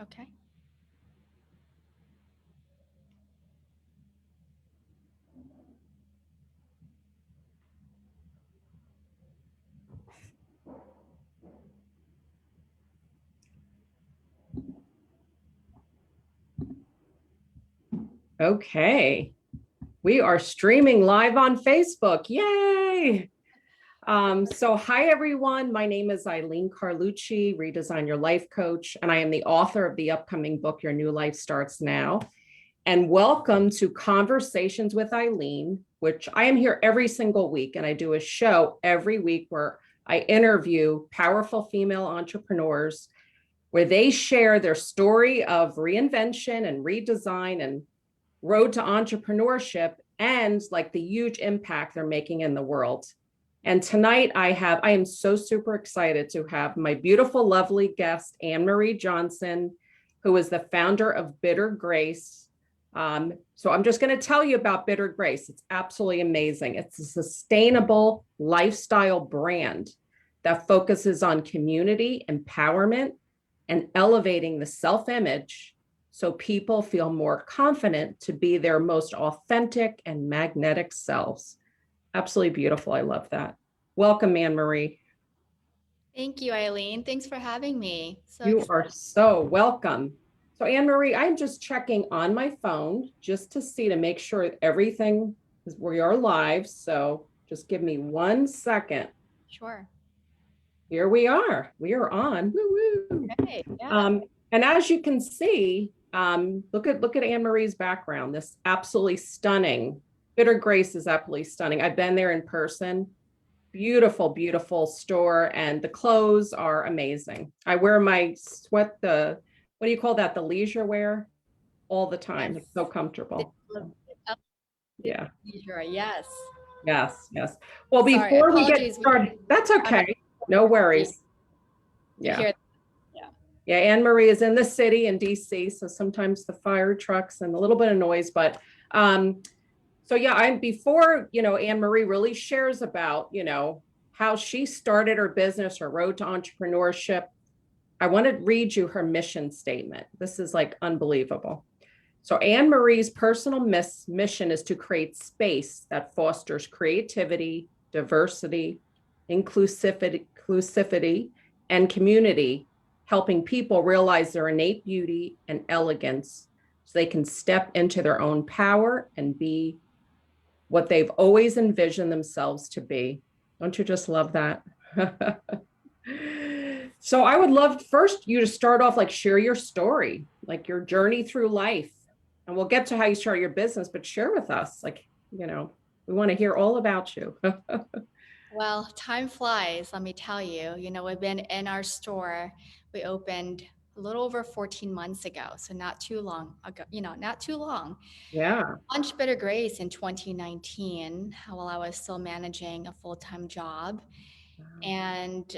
Okay. Okay, we are streaming live on Facebook. Yay! So hi everyone, my name is Eileen Carlucci, Redesign Your Life Coach, and I am the author of the upcoming book, Your New Life Starts Now. And welcome to Conversations with Eileen, which I am here every single week, and I do a show every week where I interview powerful female entrepreneurs where they share their story of reinvention and redesign and road to entrepreneurship and like the huge impact they're making in the world. And tonight I am so super excited to have my beautiful, lovely guest, Anne-Marie Johnson, who is the founder of Bitter Grace. So I'm just going to tell you about Bitter Grace. It's absolutely amazing. It's a sustainable lifestyle brand that focuses on community empowerment and elevating the self-image so people feel more confident to be their most authentic and magnetic selves. Absolutely beautiful. I love that. Welcome, Anne-Marie. Thank you, Eileen. Thanks for having me. You are so welcome. So Anne-Marie, I'm just checking on my phone just to see to make sure everything is, we are live. So just give me 1 second. Sure. Here we are. We are on. Woo-woo. Okay, yeah. And as you can see, look at Anne-Marie's background. This absolutely stunning. Bitter Grace is absolutely stunning. I've been there in person. Beautiful, beautiful store, and the clothes are amazing. I wear my what do you call that? The leisure wear all the time. Yes. It's so comfortable. Yeah. Leisure, yes. Yes. Well, Sorry, before we get apologies. started, that's okay. No worries. Yeah. Yeah, Anne-Marie is in the city in DC, so sometimes the fire trucks and a little bit of noise, but so yeah, before, Anne-Marie really shares about, how she started her business, her road to entrepreneurship, I want to read you her mission statement. This is like unbelievable. So Anne-Marie's personal mission is to create space that fosters creativity, diversity, inclusivity, and community, helping people realize their innate beauty and elegance so they can step into their own power and be what they've always envisioned themselves to be. Don't you just love that? So I would love first you to start off, like share your story, like your journey through life. And we'll get to how you start your business, but share with us, like, we want to hear all about you. Well, time flies, let me tell you. We've been in our store. We opened a little over 14 months ago, so not too long ago, not too long. Yeah. Launched Bitter Grace in 2019 while I was still managing a full-time job. And,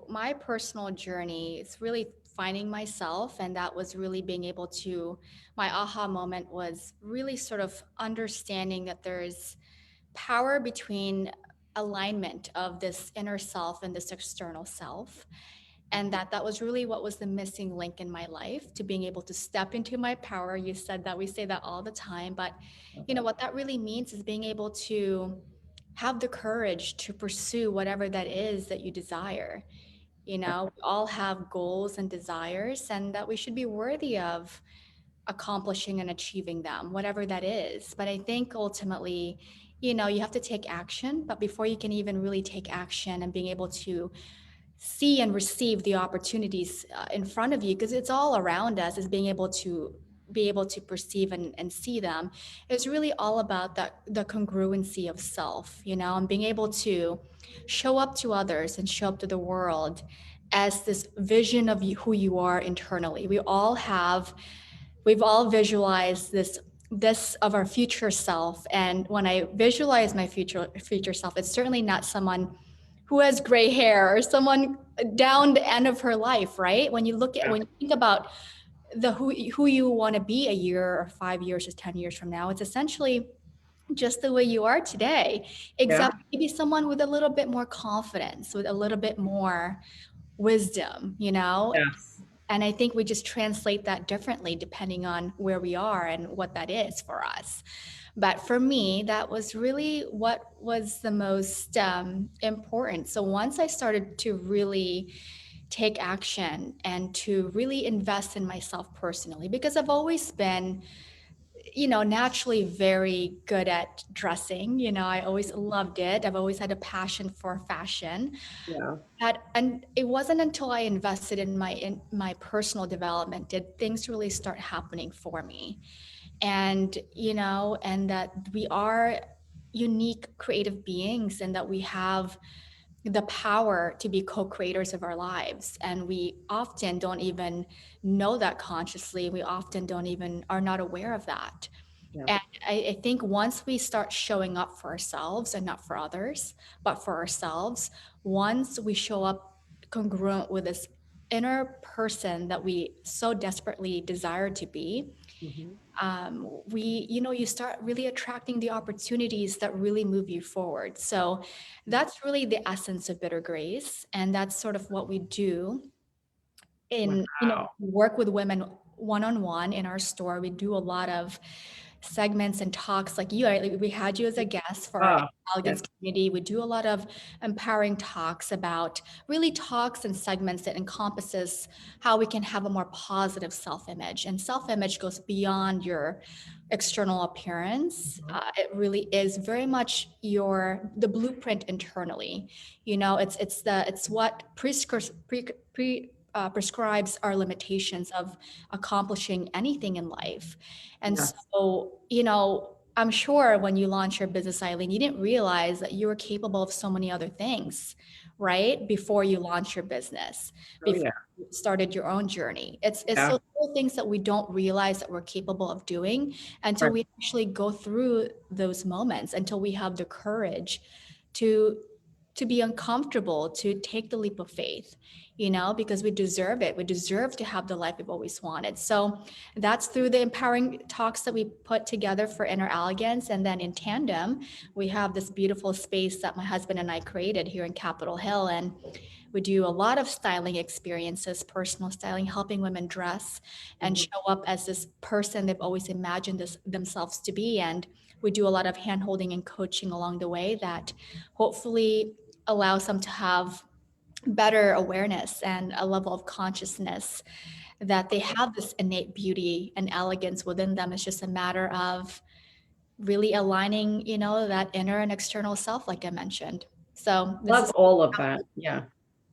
my personal journey is really finding myself. And that was really being able to, my aha moment was really sort of understanding that there's power between alignment of this inner self and this external self. And that was really what was the missing link in my life, to being able to step into my power. You said that, we say that all the time, but what that really means is being able to have the courage to pursue whatever that is that you desire. We all have goals and desires, and that we should be worthy of accomplishing and achieving them, whatever that is. But I think ultimately, you have to take action. But before you can even really take action and being able to see and receive the opportunities in front of you, because it's all around us, is being able to perceive and see them. It's really all about the congruency of self, and being able to show up to others and show up to the world as this vision of who you are internally. We've all visualized this of our future self. And when I visualize my future self, it's certainly not someone who has gray hair or someone down the end of her life, right? When you think about who you want to be a year or 5 years or 10 years from now, it's essentially just the way you are today, except maybe someone with a little bit more confidence, with a little bit more wisdom, Yes. And I think we just translate that differently depending on where we are and what that is for us. But for me, that was really what was the most important. So once I started to really take action and to really invest in myself personally, because I've always been, naturally very good at dressing. I always loved it. I've always had a passion for fashion. Yeah. And it wasn't until I invested in my personal development did things really start happening for me. And that we are unique creative beings and that we have the power to be co-creators of our lives, and we often don't even know that consciously. We often don't even are not aware of that. Yeah. And I think once we start showing up for ourselves and not for others, but for ourselves, once we show up congruent with this inner person that we so desperately desire to be, Mhm. you start really attracting the opportunities that really move you forward. So that's really the essence of Bitter Grace. And that's sort of what we do Wow. work with women one-on-one in our store. We do a lot of segments and talks like you. We had you as a guest for our Ah, Elegance yes. community. We do a lot of empowering talks about really talks and segments that encompasses how we can have a more positive self-image. And self-image goes beyond your external appearance. Mhm. It really is very much the blueprint internally. It's what prescribes our limitations of accomplishing anything in life. And Yes. so, I'm sure when you launched your business, Eileen, you didn't realize that you were capable of so many other things, right? Before you launched your business, Oh, before yeah. you started your own journey. It's Yeah. those little things that we don't realize that we're capable of doing until Right. we actually go through those moments, until we have the courage to to be uncomfortable, to take the leap of faith, because we deserve it. We deserve to have the life we've always wanted. So that's through the empowering talks that we put together for Inner Elegance. And then in tandem, we have this beautiful space that my husband and I created here in Capitol Hill. And we do a lot of styling experiences, personal styling, helping women dress and Mhm. show up as this person they've always imagined themselves to be. And we do a lot of hand holding and coaching along the way that hopefully allows them to have better awareness and a level of consciousness that they have this innate beauty and elegance within them. It's just a matter of really aligning, that inner and external self, like I mentioned. So this Love is all of that. Yeah.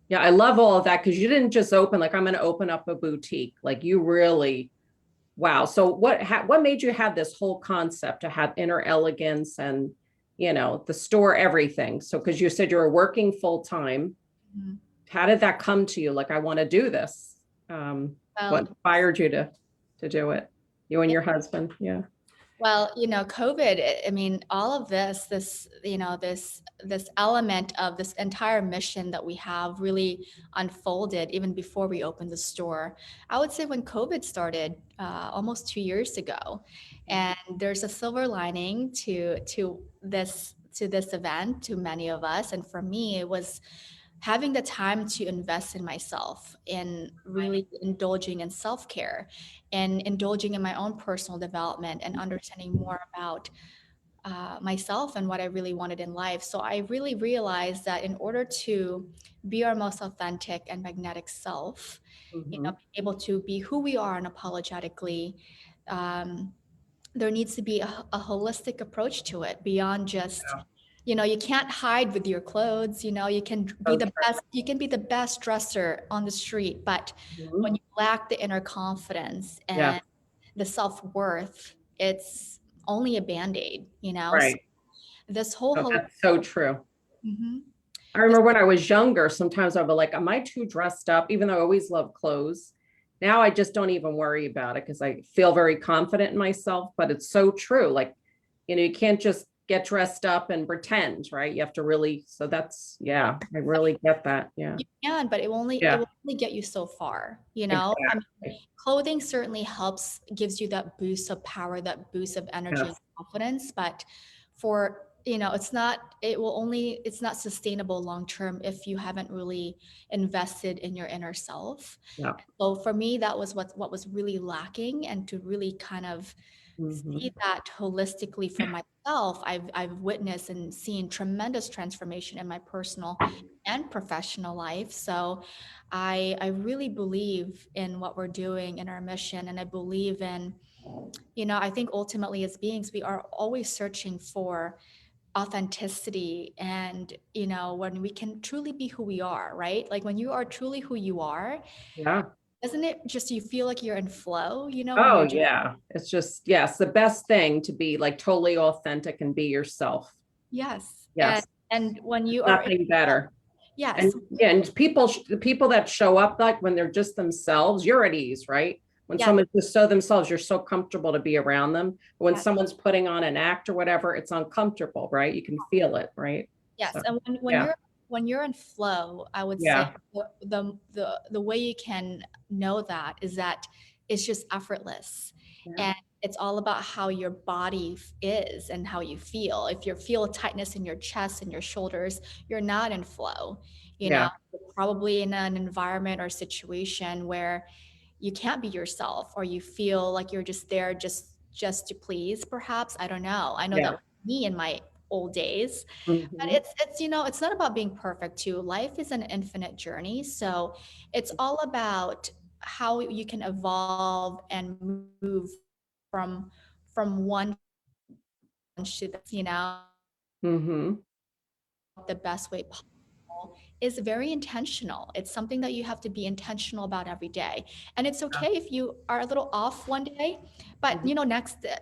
Yeah. I love all of that because you didn't just open, like, I'm going to open up a boutique. Like, you really, wow. So what made you have this whole concept to have Inner Elegance and, the store, everything? So, because you said you were working full time, Mhm. how did that come to you? Like, I want to do this. What Well, inspired you to do it? You and your husband? Yeah. Well, COVID, I mean, all of this element of this entire mission that we have really unfolded even before we opened the store. I would say when COVID started, almost 2 years ago, and there's a silver lining to this event, to many of us, and for me, it was having the time to invest in myself, in really indulging in self-care and indulging in my own personal development and understanding more about myself and what I really wanted in life. So I really realized that in order to be our most authentic and magnetic self, Mhm. be able to be who we are unapologetically, there needs to be a holistic approach to it beyond just, Yeah. you can't hide with your clothes. You can be So the true. best, you can be the best dresser on the street, but when Mhm. you lack the inner confidence Yeah. and the self-worth, it's only a band-aid. So Right. this whole Oh, that's so true. Mhm. I This, remember when I was younger, sometimes I'd be like, am I too dressed up? Even though I always love clothes. Now I just don't even worry about it because I feel very confident in myself. But it's so true. Like, you can't just get dressed up and pretend, right? You have to really, so that's, yeah, I really get that. Yeah. you can, but it Yeah. will only get you so far. I mean, Exactly. clothing certainly helps, gives you that boost of power, that boost of energy and Yes. confidence. But for it's not sustainable long term if you haven't really invested in your inner self. Yeah. So for me, that was what was really lacking, and to really kind of see Hmm. that holistically for myself, I've witnessed and seen tremendous transformation in my personal and professional life. So I really believe in what we're doing in our mission, and I believe in, I think ultimately as beings, we are always searching for authenticity, and when we can truly be who we are, right? Like when you are truly who you are, Yeah. doesn't it just, you feel like you're in flow, when Oh, you're just, yeah. It's just, yes, the best thing to be like totally authentic and be yourself. yes. and Yes. and when you are in Nothing flow, better. yes, And yeah, and people, the people that show up like when they're just themselves, you're at ease, right? When yes, someone's just so themselves, you're so comfortable to be around them. When yes, someone's putting on an act or whatever, it's uncomfortable, right? You can feel it, right? yes. So And when yeah, you're in flow, I would say yeah, the way you can know that is that it's just effortless, yeah, and it's all about how your body is and how you feel. If you feel a tightness in your chest and your shoulders, you're not in flow. yeah, You're probably in an environment or situation where you can't be yourself, or you feel like you're just there just to please, perhaps. I don't know. I know that yeah. was me in my old days. But Hmm. it's not about being perfect too. Life is an infinite journey. So it's all about how you can evolve and move from one to this, Hmm. the best way possible, is very intentional. It's something that you have to be intentional about every day. And it's okay if you are a little off one day, but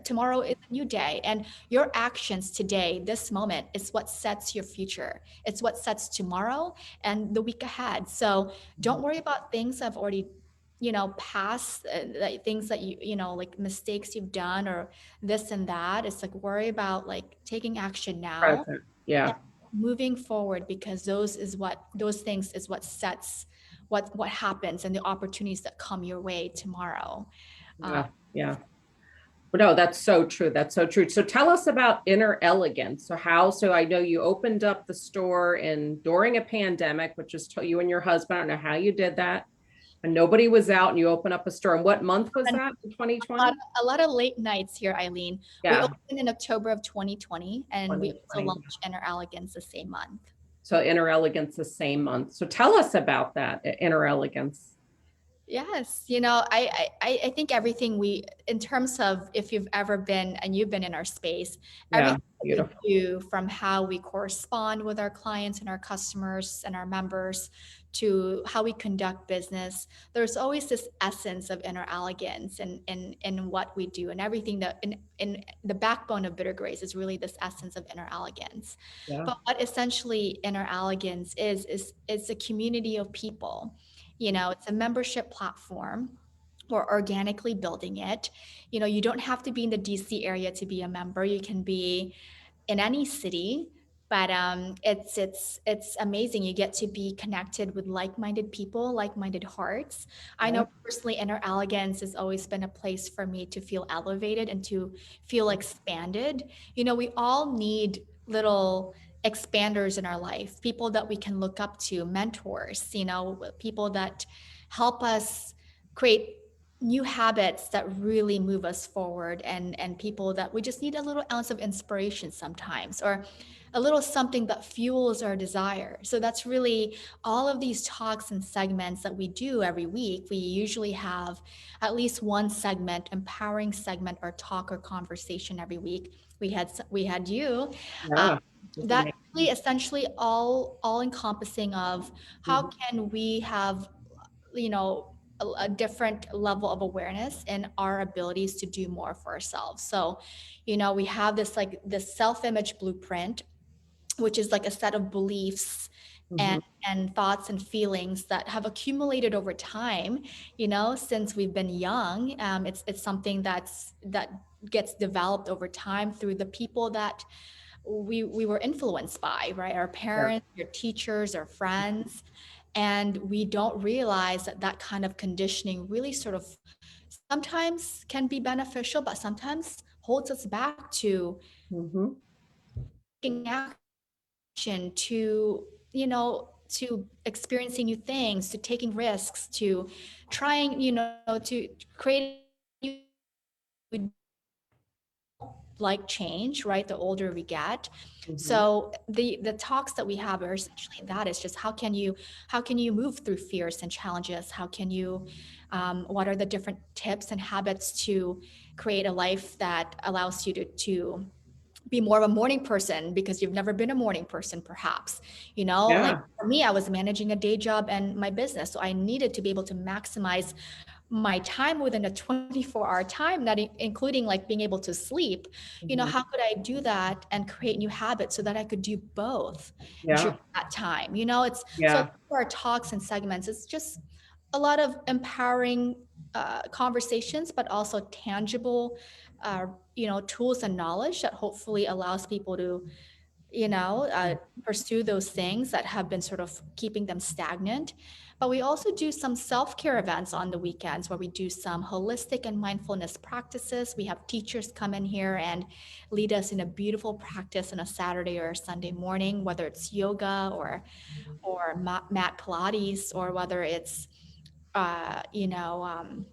tomorrow is a new day. And your actions today, this moment, is what sets your future. It's what sets tomorrow and the week ahead. So don't worry about things that have already past, like things that like mistakes you've done or this and that. It's like, worry about like taking action now, Present. Yeah, moving forward, because those things is what sets what happens, and the opportunities that come your way tomorrow. um, yeah, yeah. No, that's so true. That's so true. So tell us about Inner Elegance. So I know you opened up the store in during a pandemic, which is you and your husband. I don't know how you did that. And nobody was out and you opened up a store. And what month was and that in a lot, 2020? a lot of late nights here, Eileen. We Yeah, opened in October of 2020, and we also 2020. launched Inner Elegance the same month. So Inner Elegance the same month. So tell us about that, Inner Elegance. Yes, I think everything we, in terms of, if you've ever been and you've been in our space, Yeah, everything that we beautiful. do, from how we correspond with our clients and our customers and our members to how we conduct business, there's always this essence of inner elegance in what we do, and everything that in the backbone of Bitter Grace is really this essence of inner elegance. Yeah. But what essentially inner elegance is it's a community of people. It's a membership platform. We're organically building it. You don't have to be in the DC area to be a member. You can be in any city, but it's amazing. You get to be connected with like-minded people, like-minded hearts. I Yeah. know personally, Inner Elegance has always been a place for me to feel elevated and to feel expanded. We all need little expanders in our life, people that we can look up to, mentors, people that help us create new habits that really move us forward, and people that we just need a little ounce of inspiration sometimes, or a little something that fuels our desire. So that's really all of these talks and segments that we do every week. We usually have at least one segment, empowering segment, or talk or conversation every week. We had you. um, Yeah. It's that really amazing. essentially all encompassing of how Mhm. can we have you know a different level of awareness in our abilities to do more for ourselves. So we have this self-image blueprint, which is like a set of beliefs and Mhm. and thoughts and feelings that have accumulated over time, since we've been young. It's something that gets developed over time through the people that we were influenced by, right? Our Yeah. parents, our teachers, our friends. And we don't realize that that kind of conditioning really sort of sometimes can be beneficial, but sometimes holds us back to Mhm. action, to, to experiencing new things, to taking risks, to trying, to creating new habits. We like change, right? The older we get. Mhm. So the talks that we have are essentially that. It's just how can you move through fears and challenges? How can you what are the different tips and habits to create a life that allows you to be more of a morning person because you've never been a morning person, perhaps. Like Yeah. for me, I was managing a day job and my business, so I needed to be able to maximize my time within a 24-hour time, not including like being able to sleep. Mhm. How could I do that and create new habits so that I could do both during Yeah. that time? It's so Yeah. for our talks and segments, it's just a lot of empowering conversations, but also tangible, uh, tools and knowledge that hopefully allows people to pursue those things that have been sort of keeping them stagnant. But we also do some self care events on the weekends where we do some holistic and mindfulness practices. We have teachers come in here and lead us in a beautiful practice on a Saturday or a Sunday morning, whether it's yoga or mat Pilates, or whether it's uh, you know um,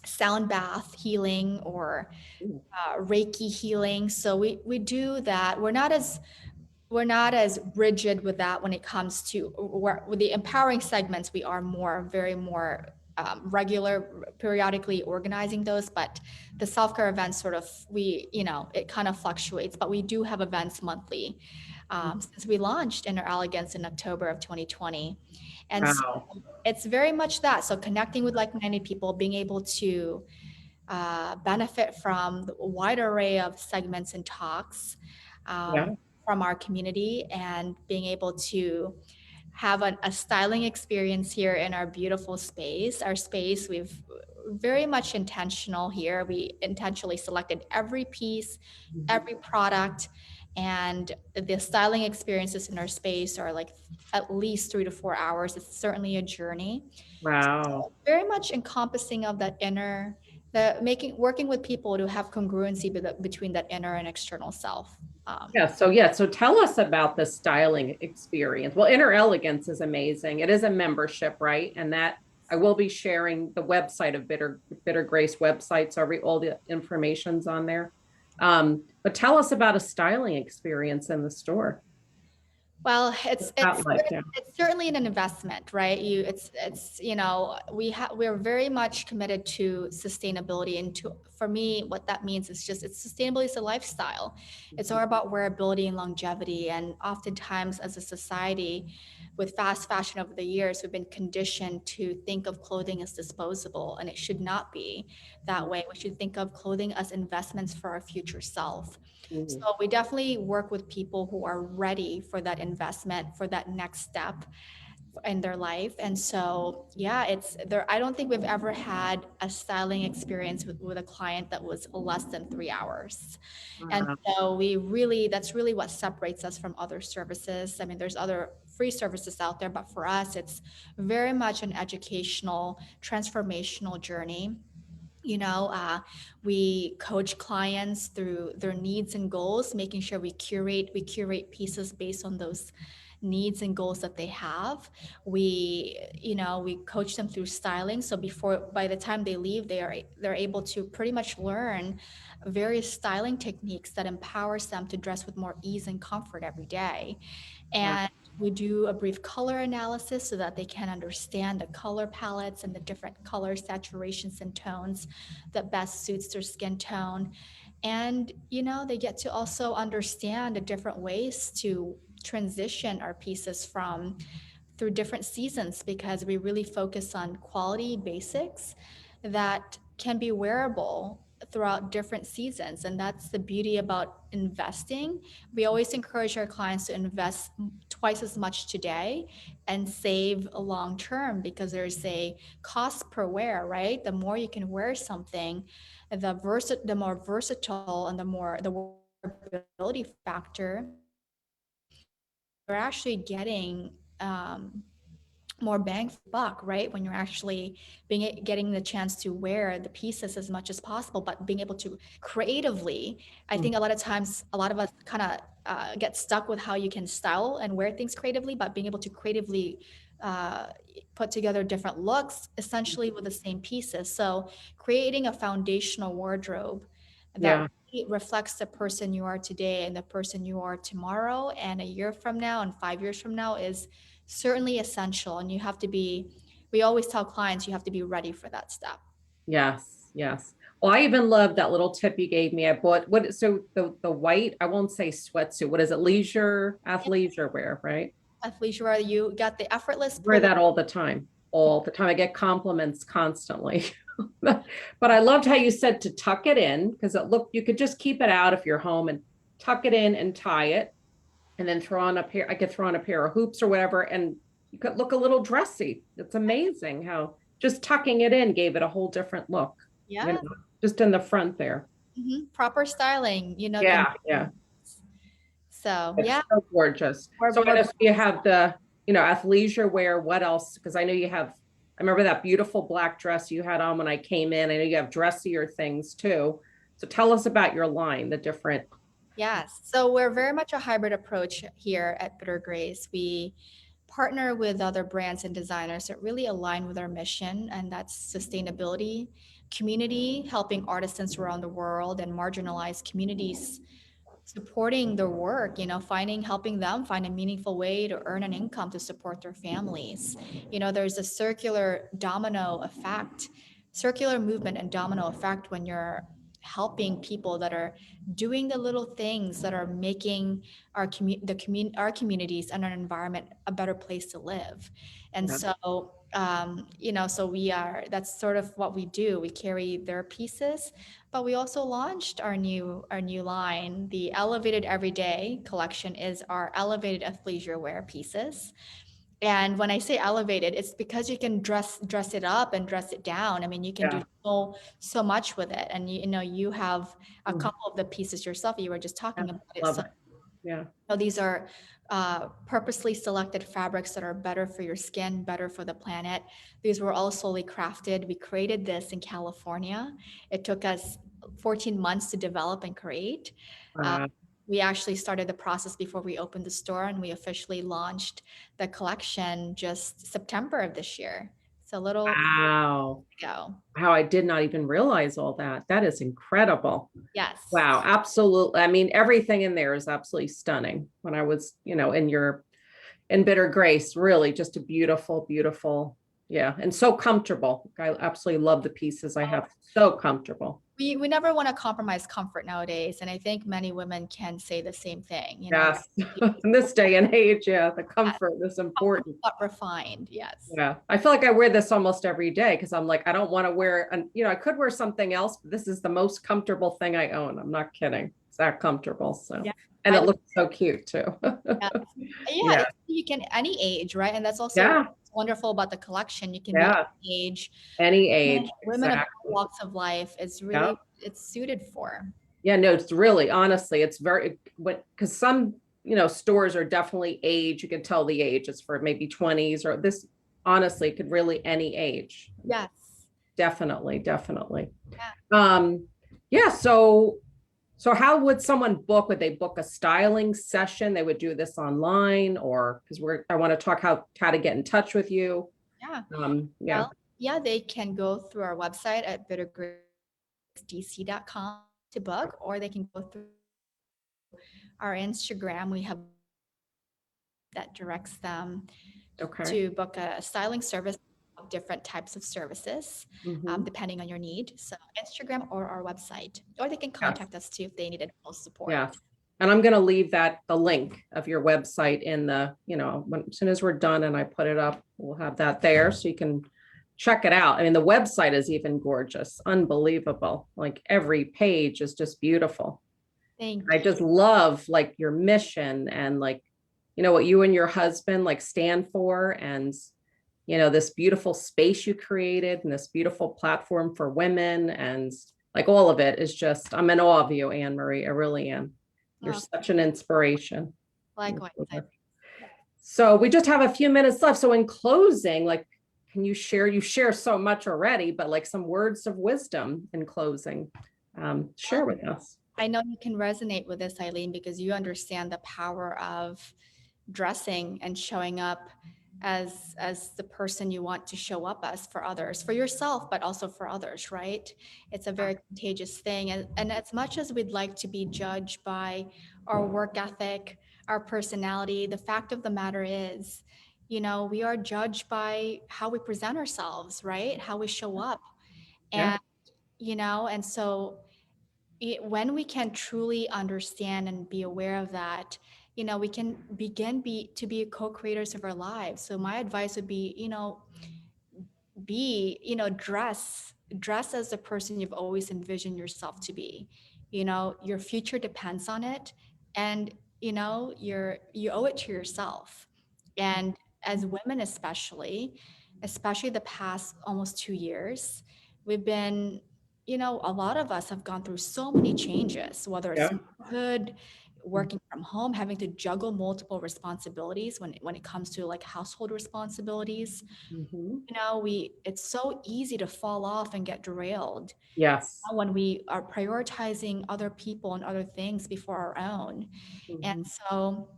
sound bath healing or Ooh. Reiki healing. So we do that. We're not as rigid with that when it comes to with the empowering segments. We are very more regular, periodically organizing those. But the self-care events sort of, it kind of fluctuates, but we do have events monthly since we launched in our Elegance in October of 2020. And so Wow. it's very much that. So connecting with like-minded people, being able to benefit from the wide array of segments and talks Yeah. from our community, and being able to have a styling experience here in our beautiful space. Our space, we've very much intentional here. We intentionally selected every piece, Mhm. every product, and the styling experiences in our space are like at least 3 to 4 hours. It's certainly a journey. Wow. Very much encompassing of that inner, working with people to have congruency between that inner and external self. Um, Yeah. So tell us about the styling experience. Well, Inner Elegance is amazing. It is a membership, right? And that I will be sharing the website of Bitter Grace website. So all the information's on there. But tell us about a styling experience in the store. Well, it's What's it's that like? Yeah. it's certainly an investment, right? We're very much committed to sustainability, and for me, what that means is just it's sustainability is a lifestyle. It's all about wearability and longevity, and oftentimes as a society, with fast fashion over the years, we've been conditioned to think of clothing as disposable, and it should not be that way. We should think of clothing as investments for our future self. So Mhm. we definitely work with people who are ready for that investment, for that next step in their life. And so, yeah, it's there. I don't think we've ever had a styling experience with a client that was less than 3 hours. And Wow. so that's really what separates us from other services. I mean, there's other free services out there, but for us, it's very much an educational, transformational journey. We coach clients through their needs and goals, making sure we curate pieces based on those needs and goals that they have. We coach them through styling, so by the time they leave, they're able to pretty much learn various styling techniques that empowers them to dress with more ease and comfort every day. Wow. And we do a brief color analysis so that they can understand the color palettes and the different color saturations and tones that best suits their skin tone. And, they get to also understand the different ways to transition our pieces through different seasons, because we really focus on quality basics that can be wearable throughout different seasons. And that's the beauty about investing. We always encourage our clients to invest twice as much today and save long term, because there's a cost per wear, right? The more you can wear something, the more versatile and the wearability factor, you're actually getting more bang for the buck, right? When you're actually getting the chance to wear the pieces as much as possible, but being able to creatively, I Mm. think a lot of times, a lot of us kind of get stuck with how you can style and wear things creatively, but being able to creatively uh, put together different looks essentially with the same pieces. So creating a foundational wardrobe that Yeah. really reflects the person you are today and the person you are tomorrow and a year from now and 5 years from now is certainly essential. And you have to be, we always tell clients, you have to be ready for that step. Yes. Yes. Well, I even love that little tip you gave me. I bought so the white, I won't say sweatsuit. What is it? Leisure, Yeah, athleisure wear, right? athleisure, you got the effortless Wear pull. that all the time. All the time. I get compliments constantly. But I loved how you said to tuck it in because you could just keep it out if you're home and tuck it in and tie it and then I could throw on a pair of hoops or whatever, and you could look a little dressy. It's amazing how just tucking it in gave it a whole different look, you know, Yeah. just in the front there. Proper styling, can. Yeah, yeah. So It's yeah, so gorgeous. we're, So I we're know you have the, athleisure wear. What else? Because I know you have, I remember that beautiful black dress you had on when I came in. I know you have dressier things too. So tell us about your line, the different. yes. So we're very much a hybrid approach here at Bitter Grace. We partner with other brands and designers that really align with our mission, and that's sustainability, community, helping artisans around the world and marginalized communities supporting their work, helping them find a meaningful way to earn an income to support their families. There's a circular movement and domino effect when you're helping people that are doing the little things that are making our communities and our environment a better place to live. And Yeah, so so that's sort of what we do. We carry their pieces, but we also launched our new line. The Elevated Everyday collection is our elevated athleisure wear pieces. And when I say elevated, it's because you can dress it up and dress it down. I mean, you can do yeah. so much with it. And you have a Mm, couple of the pieces yourself. You were just yeah, talking about it. love So it. Yeah. these are purposely selected fabrics that are better for your skin, better for the planet. These were all solely crafted. We created this in California. It took us 14 months to develop and create. Uh, Uh, we actually started the process before we opened the store, and we officially launched the collection just September of this year. So a little wow. ago. How I did not even realize all that. That is incredible. Yes. Wow, absolutely. I mean, everything in there is absolutely stunning. When I was, in Bitter Grace, really just a beautiful, beautiful, yeah, and so comfortable. I absolutely love the pieces I have. So comfortable. We never want to compromise comfort nowadays, and I think many women can say the same thing. Yes. In this day and age, yeah, the Yes, comfort is important. but refined. Yes. Yeah. I feel like I wear this almost every day because I'm like, I don't want to wear, I could wear something else, but this is the most comfortable thing I own. I'm not kidding. It's that comfortable. So, Yeah. and I it looks so cute too. yeah. Yeah, Yeah. you can any age, right? And that's also Yeah. wonderful about the collection. You can be Yeah. any age. Any age. Women of all Exactly. walks of life. Yeah. It's suited for. Yeah. No, it's really, honestly, it's very, because some, stores are definitely age. You can tell the age is for maybe 20s or this, honestly, could really any age. Yes. Definitely. Definitely. Yeah. Yeah. So how would someone book? Would they book a styling session? They would do this online or because I want to talk how to get in touch with you. Yeah. Yeah. Well, yeah, they can go through our website at bittergracedc.com to book, or they can go through our Instagram. We have that directs them Okay. to book a styling service of different types of services, Mhm. depending on your need. So Instagram or our website, or they can Yes. contact us too if they need additional support. Yes. And I'm going to leave the link of your website in as soon as we're done and I put it up, we'll have that there so you can check it out. I mean, the website is even gorgeous, unbelievable. Like every page is just beautiful. I Thank you. just love like your mission and like, what you and your husband like stand for and, this beautiful space you created and this beautiful platform for women and like all of it is just, I'm in awe of you, Anne Marie. I really am. You're Oh, such an inspiration. likewise. So we just have a few minutes left. So in closing, like, can you share so much already, but like some words of wisdom in closing, share with us. I know you can resonate with this, Eileen, because you understand the power of dressing and showing up as the person you want to show up as for others, for yourself, but also for others, right? It's a very contagious thing. And as much as we'd like to be judged by our work ethic, our personality, the fact of the matter is, we are judged by how we present ourselves, right? How we show up. Yeah. And, and so when we can truly understand and be aware of that, we can begin to be co-creators of our lives. So my advice would be, dress as the person you've always envisioned yourself to be. Your future depends on it, and you owe it to yourself. And as women, especially the past almost 2 years, we've been, a lot of us have gone through so many changes, whether it's Yeah. motherhood, working from home, having to juggle multiple responsibilities when it comes to like household responsibilities. Mhm. It's so easy to fall off and get derailed Yes. when we are prioritizing other people and other things before our own. And Mhm. so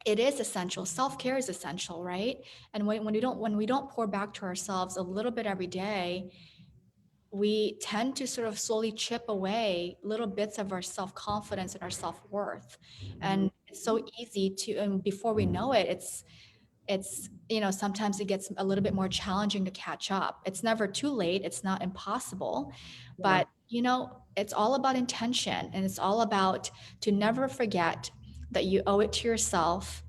it is essential. Self-care is essential, right? And when we don't pour back to ourselves a little bit every day, we tend to sort of slowly chip away little bits of our self-confidence and our self-worth. And it's so easy to, and before we know it, it's sometimes it gets a little bit more challenging to catch up. It's never too late, it's not impossible, Yeah. but it's all about intention, and it's all about to never forget that you owe it to yourself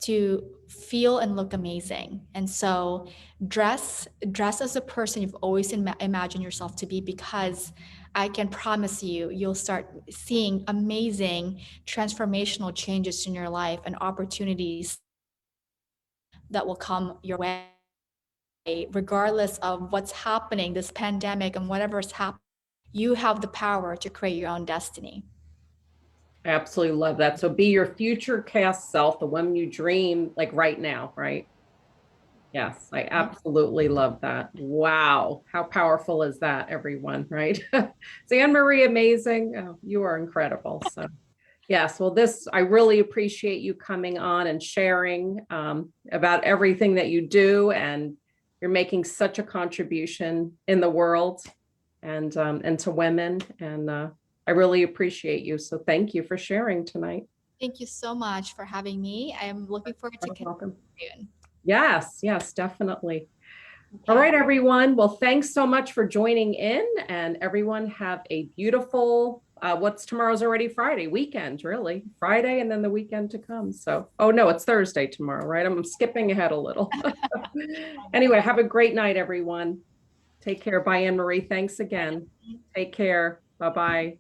to feel and look amazing. And so dress as a person you've always imagined yourself to be, because I can promise you, you'll start seeing amazing transformational changes in your life and opportunities that will come your way, regardless of what's happening, this pandemic and whatever's happening. You have the power to create your own destiny. I absolutely love that. So be your future cast self, the one you dream like right now, right? Yes, I absolutely love that. Wow. How powerful is that, everyone, right? Is Anne Marie amazing? Oh, you are incredible. So yes, well, I really appreciate you coming on and sharing about everything that you do, and you're making such a contribution in the world and to women. And I really appreciate you. So thank you for sharing tonight. Thank you so much for having me. I am looking forward to You're connecting welcome. soon. Yes, yes, definitely. All Okay. right, everyone. Well, thanks so much for joining in, and everyone have a beautiful, what's tomorrow's already Friday, weekend, really. Friday and then the weekend to come. So, oh no, it's Thursday tomorrow, right? I'm skipping ahead a little. Anyway, have a great night, everyone. Take care. Bye, Anne Marie. Thanks again. Take care. Bye-bye.